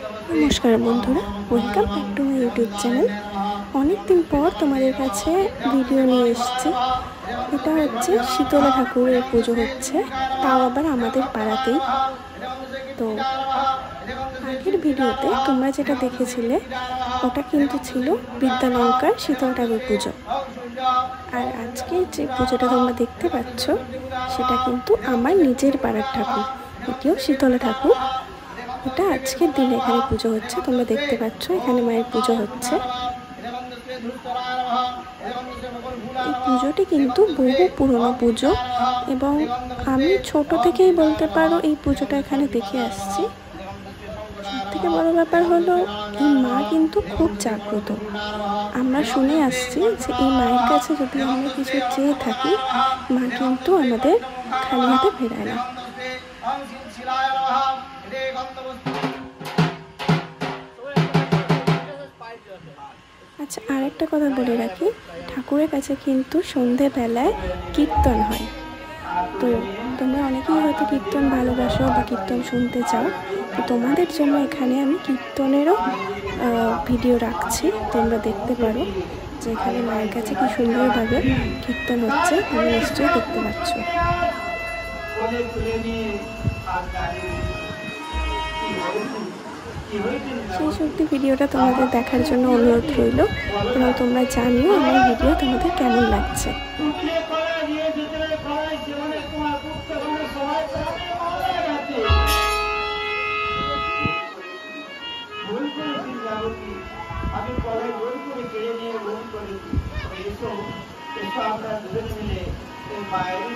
नमस्कार बंधुरा welcome back to my YouTube channel. अनेक दिन पर तुम्हारे काছে ভিডিও নিয়ে এসেছি। এটা হচ্ছে শীতলা ঠাকুরের পুজো হচ্ছে, তাও আবার আমাদের পাড়াতেই। তো আগের ভিডিওতে তোমরা যেটা দেখেছিলে ওটা কিন্তু ছিল বিদ্যালঙ্কার শীতলা ঠাকুর পুজো, আর আজকে যে পুজোটা তোমরা দেখতে পাচ্ছ সেটা কিন্তু আমার নিজের পাড়ার ঠাকুর, এটিও শীতলা ঠাকুর। এটা আজকের দিনে এখানে পুজো হচ্ছে, তোমরা দেখতে পাচ্ছ এখানে মায়ের পুজো হচ্ছে। এই পুজোটি কিন্তু বহু পুরনো পুজো এবং আমি ছোট থেকেই বলতে পারো এই পুজোটা এখানে দেখে আসছি। সবথেকে বড় ব্যাপার হলো এই মা কিন্তু খুব জাগ্রত। আমরা শুনে আসছি যে এই মায়ের কাছে যদি আমরা কিছু চেয়ে থাকি মা কিন্তু আমাদের খালি হাতে ফেরায় না। আচ্ছা, আরেকটা কথা বলে রাখি, ঠাকুরের কাছে কিন্তু সন্ধেবেলায় কীর্তন হয়। তো তোমরা অনেকেই হয়তো কীর্তন ভালোবাসো বা কীর্তন শুনতে চাও, তো তোমাদের জন্য এখানে আমি কীর্তনেরও ভিডিও রাখছি, তোমরা দেখতে পারো যে এখানে মায়ের কাছে কি সুন্দরভাবে কীর্তন হচ্ছে, তোমরা নিশ্চয়ই দেখতে পাচ্ছ। সেই সত্যি ভিডিওটা তোমাদের দেখার জন্য অনুরোধ রইল এবং তোমরা জানিও আমার ভিডিও তোমাদের কেমন লাগছে। মায়ের